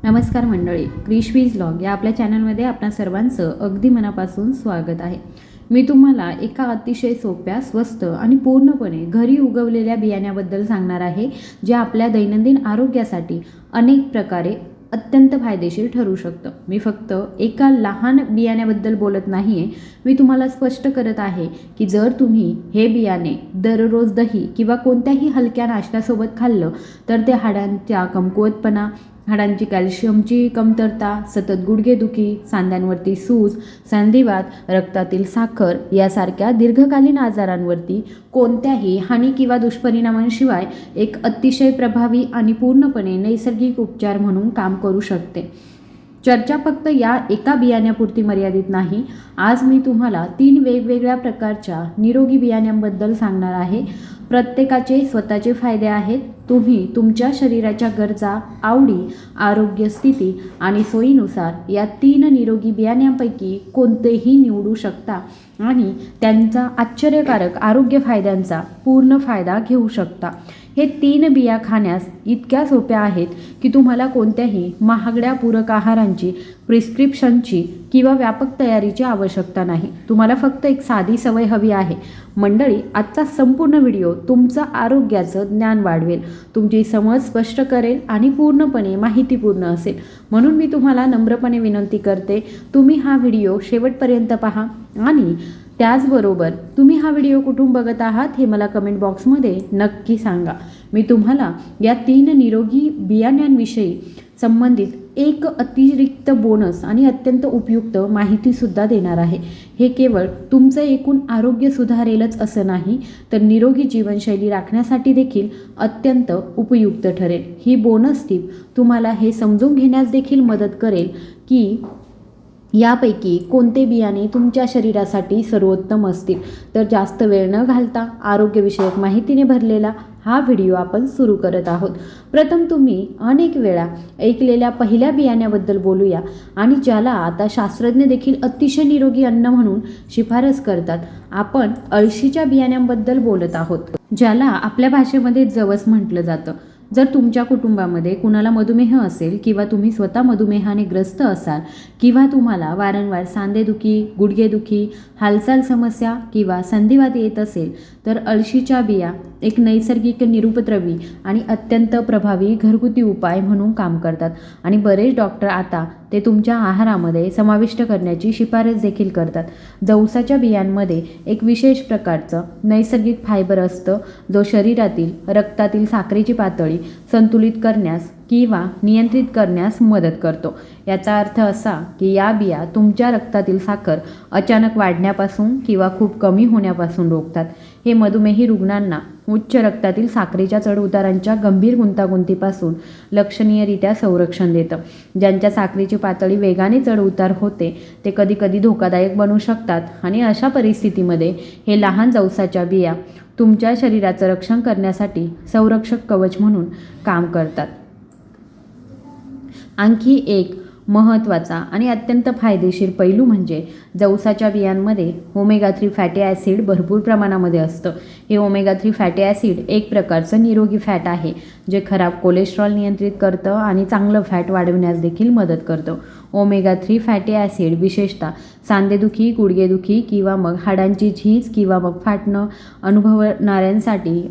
नमस्कार मंडळी, क्रिशवीज व्लॉग या आपल्या चॅनलमध्ये आपणा सर्वांचं अगदी मनापासून स्वागत आहे। मी तुम्हाला एका अतिशय सोप्या, स्वस्त आणि पूर्णपणे घरी उगवलेल्या बियाण्याबद्दल सांगणार आहे, जे आपल्या दैनंदिन आरोग्यासाठी अनेक प्रकारे अत्यंत फायदेशीर ठरू शकतं। मी फक्त एका लहान बियाण्याबद्दल बोलत नाहीये, मी तुम्हाला स्पष्ट करत आहे की जर तुम्ही हे बियाणे दररोज दही किंवा कोणत्याही हलक्या नाश्त्यासोबत खाल्लं तर ते हाडांच्या कमकुवतपणा, हाडांची कॅल्शियमची कमतरता, सतत गुडघेदुखी, सांध्यांवरती सूज, संधिवात, रक्तातील साखर यासारख्या दीर्घकालीन आजारांवरती कोणत्याही हानी किंवा दुष्परिणामांशिवाय एक अतिशय प्रभावी आणि पूर्णपणे नैसर्गिक उपचार म्हणून काम करू शकते। चर्चा फक्त या एका बियाण्यापुरती मर्यादित नाही। आज मी तुम्हाला 3 वेगवेगळ्या प्रकारच्या निरोगी बियाण्यांबद्दल सांगणार आहे। प्रत्येकाचे स्वतःचे फायदे आहेत। तुम्ही तुमच्या शरीराच्या गरजा, आवडी, आरोग्य स्थिती आणि सोयीनुसार या 3 निरोगी बियाण्यांपैकी कोणतेही निवडू शकता आणि त्यांचा आश्चर्यकारक आरोग्य फायद्यांचा पूर्ण फायदा घेऊ शकता। हे 3 बिया खाण्यास इतक्या सोप्या आहेत की तुम्हाला कोणत्याही महागड्या पूरक आहारांची, प्रिस्क्रिप्शनची किंवा व्यापक तयारीची आवश्यकता नाही। तुम्हाला फक्त एक साधी सवय हवी आहे। मंडळी, आजचा संपूर्ण व्हिडिओ तुमचं आरोग्याचं ज्ञान वाढवेल, तुमची समज स्पष्ट करेल आणि पूर्णपणे माहितीपूर्ण असेल। म्हणून मी तुम्हाला नम्रपणे विनंती करते, तुम्ही हा व्हिडिओ शेवटपर्यंत पहा आणि त्याचबरोबर तुम्ही हा व्हिडिओ कुठून बघत आहात हे मला कमेंट बॉक्समध्ये नक्की सांगा। मी तुम्हाला या 3 निरोगी बियाण्यांविषयी संबंधित एक अतिरिक्त बोनस आणि अत्यंत उपयुक्त माहितीसुद्धा देणार आहे। हे केवळ तुमचं एकूण आरोग्य सुधारेलच असं नाही, तर निरोगी जीवनशैली राखण्यासाठी देखील अत्यंत उपयुक्त ठरेल। ही बोनस टीप तुम्हाला हे समजून घेण्यास देखील मदत करेल की यापैकी कोणते बियाणे तुमच्या शरीरासाठी सर्वोत्तम असतील। तर जास्त वेळ न घालता आरोग्यविषयक माहितीने भरलेला हा व्हिडिओ आपण सुरू करत आहोत। प्रथम तुम्ही अनेक वेळा ऐकलेल्या पहिल्या बियाण्याबद्दल बोलूया आणि ज्याला आता शास्त्रज्ञ देखील अतिशय निरोगी अन्न म्हणून शिफारस करतात। आपण अळशीच्या बियाण्यांबद्दल बोलत आहोत, ज्याला आपल्या भाषेमध्ये जवस म्हटलं जातं। जर तुमच्या कुटुंबामध्ये कुणाला मधुमेह असेल किंवा तुम्ही स्वतः मधुमेहाने ग्रस्त असाल किंवा तुम्हाला वारंवार सांधेदुखी, गुडघेदुखी, हालचाल समस्या किंवा संधिवात येत असेल तर अळशीच्या बिया एक नैसर्गिक निरुपद्रवी आणि अत्यंत प्रभावी घरगुती उपाय म्हणून काम करतात आणि बरेच डॉक्टर आता ते तुमच्या आहारामध्ये समाविष्ट करण्याची शिफारस देखील करतात। जवसाच्या बियांमध्ये एक विशेष प्रकारचं नैसर्गिक फायबर असतं, जो शरीरातील रक्तातील साखरेची पातळी संतुलित करण्यास किंवा नियंत्रित करण्यास मदत करतो। याचा अर्थ असा की या बिया तुमच्या रक्तातील साखर अचानक वाढण्यापासून किंवा खूप कमी होण्यापासून रोखतात। हे मधुमेही रुग्णांना उच्च रक्तातील साखरेच्या चढउतारांच्या गंभीर गुंतागुंतीपासून लक्षणीयरित्या संरक्षण देतं। ज्यांच्या साखरेची पातळी वेगाने चढउतार होते ते कधीकधी धोकादायक बनू शकतात आणि अशा परिस्थितीमध्ये हे लहान जवसाच्या बिया तुमच्या शरीराचं रक्षण करण्यासाठी संरक्षक कवच म्हणून काम करतात। आणखी एक महत्त्वाचा आणि अत्यंत फायदेशीर पैलू म्हणजे जवसाच्या बियांमध्ये ओमेगा 3 फॅटी ॲसिड भरपूर प्रमाणामध्ये असतं। हे ओमेगा 3 फॅटी ॲसिड एक प्रकारचं निरोगी फॅट आहे, जे खराब कोलेस्ट्रॉल नियंत्रित करतं आणि चांगलं फॅट वाढवण्यास देखील मदत करतं। ओमेगा 3 फॅटी ॲसिड विशेषतः सांधेदुखी, गुडघेदुखी किंवा मग हाडांची झीज किंवा मग फाटणं अनुभवणाऱ्यांसाठी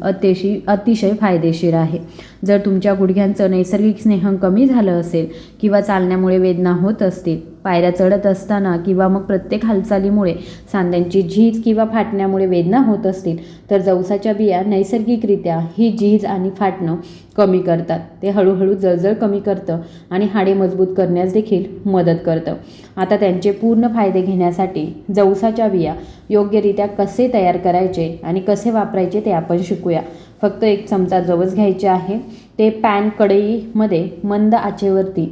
अतिशय फायदेशीर आहे। जर तुमच्या गुडघ्यांचं नैसर्गिक स्नेहन कमी झालं असेल किंवा चालण्यामुळे वेदना होत असतील, पायऱ्या चढत असताना किंवा मग प्रत्येक हालचालीमुळे सांध्यांची झीज किंवा फाटण्यामुळे वेदना होत असतील तर जवसाच्या बिया नैसर्गिकरित्या ही झीज आणि फाटणं कमी करतात। ते हळूहळू जळजळ कमी करतं आणि हाडे मजबूत करण्यास देखील मदत करतं। आता त्यांचे पूर्ण फायदे घेण्यासाठी जवसाच्या बिया योग्यरित्या कसे तयार करायचे आणि कसे वापरायचे ते आपण शिकूया। फक्त 1 चमचा जवस घ्यायचे आहे। ते पॅन कढईमध्ये मंद आचेवरती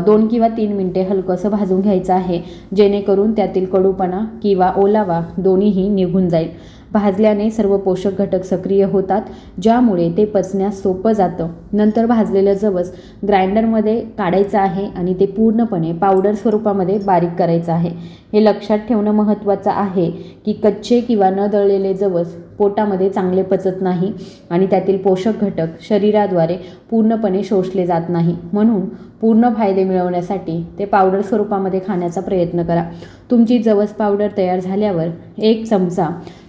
2 किंवा 3 मिनिटे हलकंसं भाजून घ्यायचं आहे, जेणेकरून त्यातील कडूपणा किंवा ओलावा दोन्हीही निघून जाईल। भाजल्याने सर्व पोषक घटक सक्रिय होतात, ज्यामुळे ते पचण्यास सोपं जातं. नंतर भाजलेलं जवस ग्राइंडरमध्ये काढायचं आहे आणि ते पूर्णपणे पावडर स्वरूपामध्ये बारीक करायचं आहे. हे लक्षात ठेवणं महत्त्वाचं आहे की कच्चे किंवा न दळलेले जवस पोटामध्ये चांगले पचत नाही आणि त्यातील पोषक घटक शरीराद्वारे पूर्णपणे शोषले जात नाही. म्हणून पूर्ण फायदे मिळवण्यासाठी ते पावडर स्वरूपामध्ये खाण्याचा प्रयत्न करा. तुमची जवस पावडर तयार झाल्यावर 1 चमचा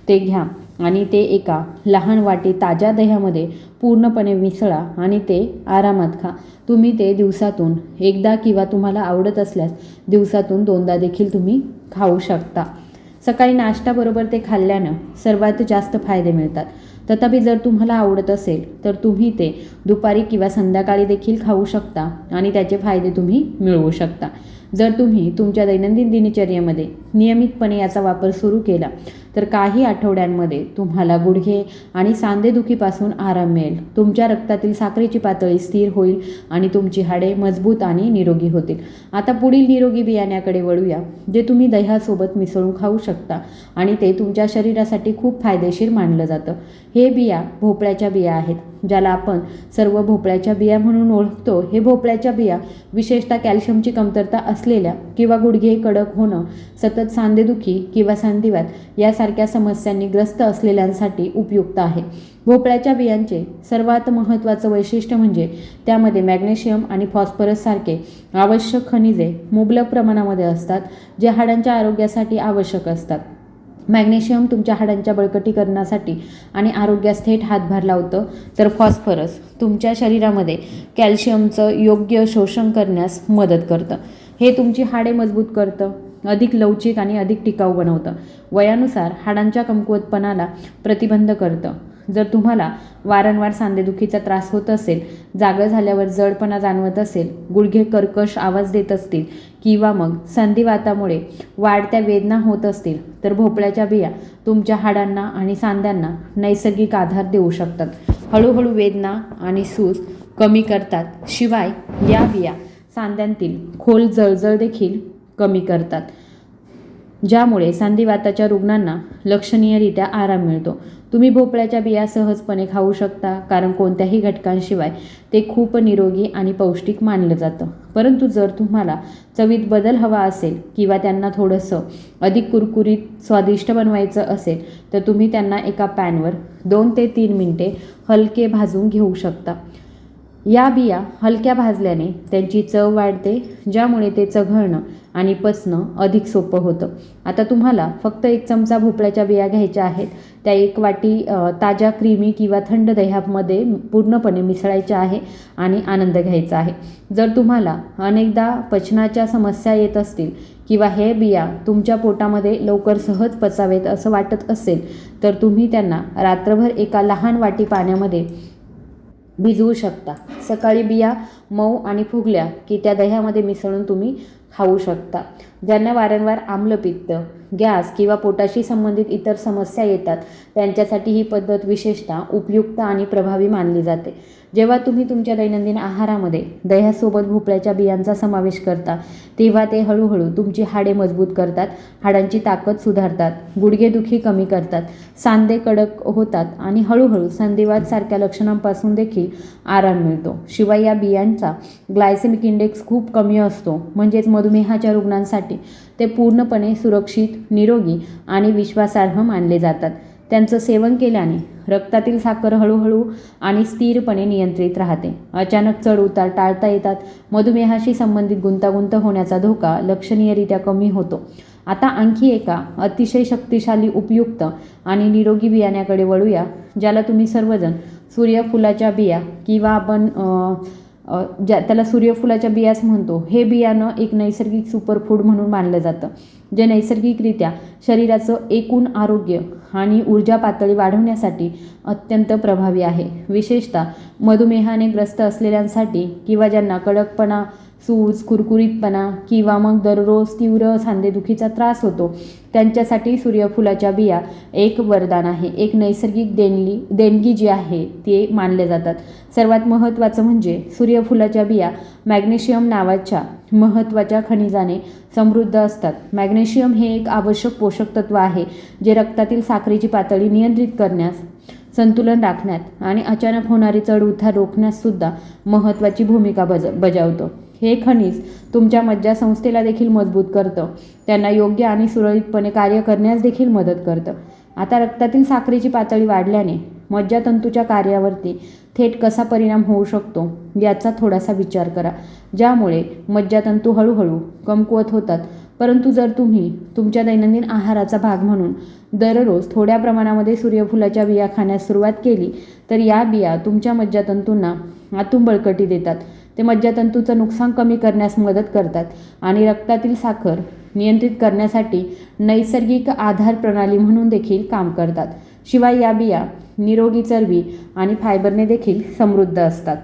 ते घ्या आणि ते एका लहान वाटी ताज्या दह्यामध्ये पूर्णपणे मिसळा आणि ते आरामात खा. तुम्ही ते दिवसातून एकदा किंवा तुम्हाला आवडत असल्यास दिवसातून 2दा देखील तुम्ही खाऊ शकता. सकाळी नाश्त्याबरोबर ते खाल्ल्यानं सर्वात जास्त फायदे मिळतात. तथापि जर तुम्हाला आवडत असेल तर तुम्ही ते दुपारी किंवा संध्याकाळी देखील खाऊ शकता आणि त्याचे फायदे तुम्ही मिळवू शकता. जर तुम्ही तुमच्या दैनंदिन दिनचर्येमध्ये नियमितपणे याचा वापर सुरू केला तर काही आठवड्यांमध्ये तुम्हाला गुडघे आणि सांधेदुखीपासून आराम मिळेल. तुमच्या रक्तातील साखरेची पातळी स्थिर होईल आणि तुमची हाडे मजबूत आणि निरोगी होतील. आता पुढील निरोगी बियाण्याकडे वळूया, जे तुम्ही दह्यासोबत मिसळून खाऊ शकता आणि ते तुमच्या शरीरासाठी खूप फायदेशीर मानलं जातं. हे बिया भोपळ्याच्या बिया आहेत, ज्याला आपण सर्व भोपळ्याच्या बिया म्हणून ओळखतो. हे भोपळ्याच्या बिया विशेषतः कॅल्शियमची कमतरता असलेल्या किंवा गुडघे कडक होणं, सतत सांधेदुखी किंवा संधिवात यासारख्या समस्यांनी ग्रस्त असलेल्यांसाठी उपयुक्त आहे. भोपळ्याच्या बियांचे सर्वात महत्त्वाचं वैशिष्ट्य म्हणजे त्यामध्ये मॅग्नेशियम आणि फॉस्फरस सारखे आवश्यक खनिजे मुबलक प्रमाणामध्ये असतात, जे हाडांच्या आरोग्यासाठी आवश्यक असतात. मॅग्नेशियम तुमच्या हाडांच्या बळकटीकरणासाठी आणि आरोग्यास थेट हातभार लावतं, तर फॉस्फरस तुमच्या शरीरामध्ये कॅल्शियमचं योग्य शोषण करण्यास मदत करतं. हे तुमची हाडे मजबूत करतं, अधिक लवचिक आणि अधिक टिकाऊ बनवतं. वयानुसार हाडांच्या कमकुवतपणाला प्रतिबंध करतं. जर तुम्हाला वारंवार सांधेदुखीचा त्रास होत असेल, जागं झाल्यावर जडपणा जाणवत असेल, गुडघे कर्कश आवाज देत असतील किंवा मग संधिवातामुळे वाढत्या वेदना होत असतील, तर भोपळ्याच्या बिया तुमच्या हाडांना आणि सांध्यांना नैसर्गिक आधार देऊ शकतात. हळूहळू वेदना आणि सूज कमी करतात. शिवाय या बिया सांध्यांतील खोल जळजळ देखील कमी करतात, ज्यामुळे संधिवाताच्या रुग्णांना लक्षणीयरित्या आराम मिळतो. तुम्ही भोपळ्याच्या बिया सहजपणे खाऊ शकता, कारण कोणत्याही घटकांशिवाय ते खूप निरोगी आणि पौष्टिक मानलं जातं. परंतु जर तुम्हाला चवीत बदल हवा असेल किंवा त्यांना थोडंसं अधिक कुरकुरीत स्वादिष्ट बनवायचं असेल, तर तुम्ही त्यांना एका पॅनवर 2 ते 3 मिनिटे हलके भाजून घेऊ शकता. या बिया हलक्या भाजल्याने त्यांची चव वाढते, ज्यामुळे ते चघळणं आणि पचणं अधिक सोपं होतं. आता तुम्हाला फक्त 1 चमचा भोपळ्याच्या बिया घ्यायच्या आहेत. त्या 1 वाटी ताज्या क्रीमी किंवा थंड दह्यामध्ये पूर्णपणे मिसळायच्या आहे आणि आनंद घ्यायचा आहे. जर तुम्हाला अनेकदा पचनाच्या समस्या येत असतील किंवा हे बिया तुमच्या पोटामध्ये लवकर सहज पचावेत असं वाटत असेल, तर तुम्ही त्यांना रात्रभर एका लहान वाटी पाण्यामध्ये भिजवू शकता. सकाळी बिया मऊ आणि फुगल्या की त्या दह्यामध्ये मिसळून तुम्ही खाऊ शकता. ज्यांना वारंवार आम्लपित्त, गॅस किंवा पोटाशी संबंधित इतर समस्या येतात, त्यांच्यासाठी ही पद्धत विशेषतः उपयुक्त आणि प्रभावी मानली जाते. जेव्हा तुम्ही तुमच्या दैनंदिन आहारामध्ये दह्यासोबत भोपळ्याच्या बियांचा समावेश करता, तेव्हा ते हळूहळू तुमची हाडे मजबूत करतात, हाडांची ताकद सुधारतात, गुडघेदुखी कमी करतात, सांधे कडक होतात आणि हळूहळू संधिवात सारख्या लक्षणांपासून देखील आराम मिळतो. शिवाय या बियांचा ग्लायसेमिक इंडेक्स खूप कमी असतो, म्हणजेच मधुमेहाच्या रुग्णांसाठी ते पूर्णपणे सुरक्षित, निरोगी आणि विश्वासार्ह मानले जातात. त्यांचं सेवन केल्याने रक्तातील साखर हळूहळू आणि स्थिरपणे नियंत्रित राहते. अचानक चढ उतार टाळता येतात. मधुमेहाशी संबंधित गुंतागुंत होण्याचा धोका लक्षणीयरित्या कमी होतो. आता आणखी एका अतिशय शक्तिशाली, उपयुक्त आणि निरोगी बियाण्याकडे वळूया, ज्याला तुम्ही सर्वजण सूर्यफुलाच्या बिया किंवा आपण त्याला सूर्यफुलाच्या बियाच म्हणतो. हे बियाणं एक नैसर्गिक सुपरफूड म्हणून मानलं जातं, जे नैसर्गिकरित्या शरीराचं एकूण आरोग्य आणि ऊर्जा पातळी वाढवण्यासाठी अत्यंत प्रभावी आहे. विशेषतः मधुमेहाने ग्रस्त असलेल्यांसाठी किंवा ज्यांना कडकपणा, सूज, कुरकुरीतपणा किंवा मग दररोज तीव्र सांधेदुखीचा त्रास होतो, त्यांच्यासाठी सूर्यफुलाच्या बिया एक वरदान आहे, एक नैसर्गिक देणगी जी आहे ते मानले जातात. सर्वात महत्त्वाचं म्हणजे सूर्यफुलाच्या बिया मॅग्नेशियम नावाच्या महत्त्वाच्या खनिजाने समृद्ध असतात. मॅग्नेशियम हे एक आवश्यक पोषक तत्व आहे जे रक्तातील साखरेची पातळी नियंत्रित करण्यास, संतुलन राखण्यात आणि अचानक होणारी चढउतार रोखण्यास सुद्धा महत्त्वाची भूमिका बजावतं. हे खनिज तुमच्या मज्जासंस्थेला देखील मजबूत करतं, त्यांना योग्य आणि सुरळीतपणे कार्य करण्यास देखील मदत करतं. आता रक्तातील साखरेची पातळी वाढल्याने मज्जातंतूच्या कार्यावरती थेट कसा परिणाम होऊ शकतो याचा थोडासा विचार करा, ज्यामुळे मज्जातंतू हळूहळू कमकुवत होतात. परंतु जर तुम्ही तुमच्या दैनंदिन आहाराचा भाग म्हणून दररोज थोड्या प्रमाणामध्ये सूर्यफुलाच्या बिया खाण्यास सुरुवात केली तर या बिया तुमच्या मज्जातंतूंना आतून बळकटी देतात. ते मज्जातंतूचं नुकसान कमी करण्यास मदत करतात आणि रक्तातील साखर नियंत्रित करण्यासाठी नैसर्गिक आधार प्रणाली म्हणून देखील काम करतात. शिवाय या बिया निरोगी चरबी आणि फायबरने देखील समृद्ध असतात.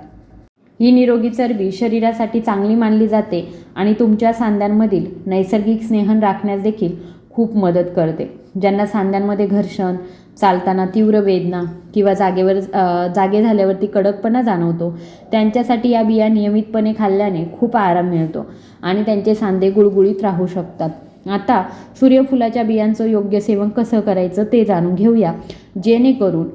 ही निरोगी चरबी शरीरासाठी चांगली मानली जाते आणि तुमच्या सांध्यांमधील नैसर्गिक स्नेहन राखण्यास देखील खूप मदत करते. ज्यांना सांध्यांमध्ये घर्षण, चालताना तीव्र वेदना किंवा जागे झाल्यावरती कडकपणा जाणवतो, त्यांच्यासाठी या बिया नियमितपणे खाल्ल्याने खूप आराम मिळतो आणि त्यांचे सांधे गुळगुळीत राहू शकतात. आता सूर्यफुलाच्या बियांचं योग्य सेवन कसं करायचं ते जाणून घेऊया, जेणेकरून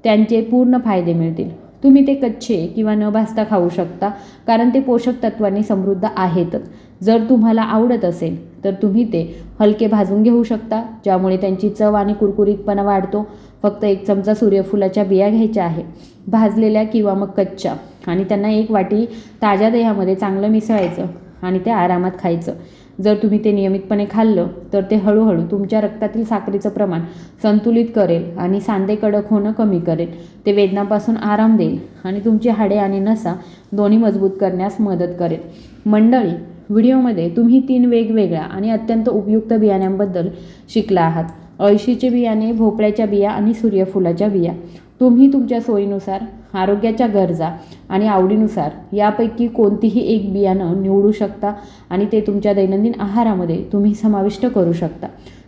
त्यांचे पूर्ण फायदे मिळतील. तुम्ही ते कच्चे किंवा न भाजता खाऊ शकता, कारण ते पोषक तत्वांनी समृद्ध आहेतच. जर तुम्हाला आवडत असेल तर तुम्ही ते हलके भाजून घेऊ शकता, ज्यामुळे त्यांची चव आणि कुरकुरीतपणा वाढतो. फक्त 1 चमचा सूर्यफुलाच्या बिया घ्यायच्या आहे, भाजलेल्या किंवा मग कच्च्या, आणि त्यांना 1 वाटी ताज्या दह्यामध्ये चांगलं मिसळायचं आणि ते आरामात खायचं. जर तुम्ही ते नियमितपणे खाल्लं तर ते हळूहळू तुमच्या रक्तातील साखरेचं प्रमाण संतुलित करेल आणि सांधे कडक होणं कमी करेल. ते वेदनापासून आराम देईल आणि तुमची हाडे आणि नसा दोन्ही मजबूत करण्यास मदत करेल. मंडळी, व्हिडिओमध्ये तुम्ही 3 वेगवेगळ्या आणि अत्यंत उपयुक्त बियाण्यांबद्दल शिकला आहात. अळशीचे बियाणे, भोपळ्याच्या बिया आणि सूर्यफुलाच्या बिया. तुम्ही तुमच्या सोयीनुसार, आरोग्याच्या गरजा आणि आवडीनुसार यापैकी कोणतीही एक बियाणं निवडू शकता आणि ते तुमच्या दैनंदिन आहारामध्ये तुम्ही समाविष्ट करू शकता.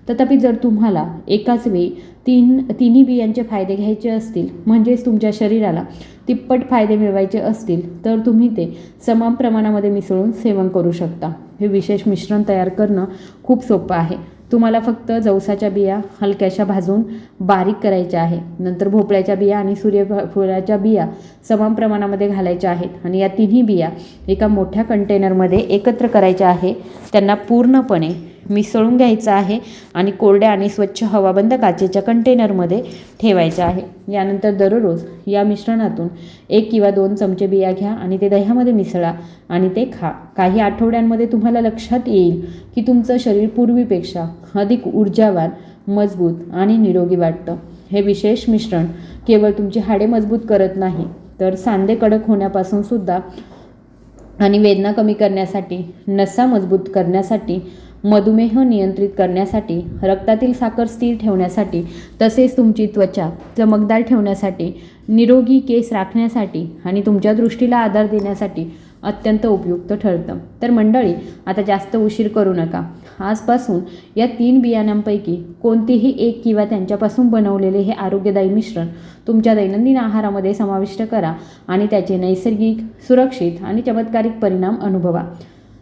तथापि जर तुम्हाला एकाच वेळी तिन्ही बियांचे फायदे घ्यायचे असतील, म्हणजेच तुमच्या शरीराला तिप्पट फायदे मिळवायचे असतील, तर तुम्ही ते समान प्रमाणामध्ये मिसळून सेवन करू शकता. हे विशेष मिश्रण तयार करणं खूप सोपं आहे. तुम्हाला फक्त जवसाच्या बिया हलक्याशा भाजून बारीक करायच्या आहे. नंतर भोपळ्याच्या बिया आणि सूर्यफुलाच्या बिया समान प्रमाणामध्ये घालायच्या आहेत आणि या तिन्ही बिया एका मोठ्या कंटेनरमध्ये एकत्र करायच्या आहे. त्यांना पूर्णपणे मिसळून घ्यायचं आहे आणि कोरड्या आणि स्वच्छ हवाबंद काचेच्या कंटेनरमध्ये ठेवायचं आहे. यानंतर दररोज या मिश्रणातून 1 किंवा 2 चमचे बिया घ्या आणि ते दह्यामध्ये मिसळा आणि ते खा. काही आठवड्यांमध्ये तुम्हाला लक्षात येईल की तुमचं शरीर पूर्वीपेक्षा अधिक ऊर्जावान, मजबूत आणि निरोगी वाटतं. हे विशेष मिश्रण केवळ तुमची हाडे मजबूत करत नाही, तर सांधे कडक होण्यापासून सुद्धा आणि वेदना कमी करण्यासाठी, नसा मजबूत करण्यासाठी, मधुमेह नियंत्रित करण्यासाठी, रक्तातील साखर स्थिर ठेवण्यासाठी, तसेच तुमची त्वचा चमकदार ठेवण्यासाठी, निरोगी केस राखण्यासाठी आणि तुमच्या दृष्टीला आधार देण्यासाठी अत्यंत उपयुक्त ठरतं. तर मंडळी, आता जास्त उशीर करू नका. आजपासून या 3 बियाण्यांपैकी कोणतीही एक किंवा त्यांच्यापासून बनवलेले हे आरोग्यदायी मिश्रण तुमच्या दैनंदिन आहारामध्ये समाविष्ट करा आणि त्याचे नैसर्गिक, सुरक्षित आणि चमत्कारिक परिणाम अनुभवा.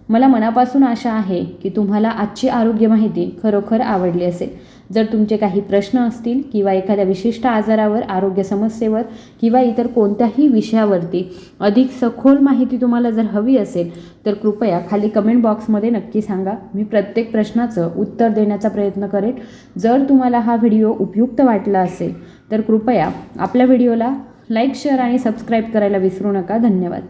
मला मनापासून आशा आहे की तुम्हाला आजची आरोग्य माहिती खरोखर आवडली असेल. जर तुमचे काही प्रश्न असतील किंवा एखाद्या विशिष्ट आजारावर, आरोग्य समस्येवर किंवा इतर कोणत्याही विषयावरती अधिक सखोल माहिती तुम्हाला जर हवी असेल तर कृपया खाली कमेंट बॉक्समध्ये नक्की सांगा. मी प्रत्येक प्रश्नाचं उत्तर देण्याचा प्रयत्न करेन. जर तुम्हाला हा व्हिडिओ उपयुक्त वाटला असेल तर कृपया आपल्या व्हिडिओला लाईक, शेअर आणि सबस्क्राईब करायला विसरू नका. धन्यवाद.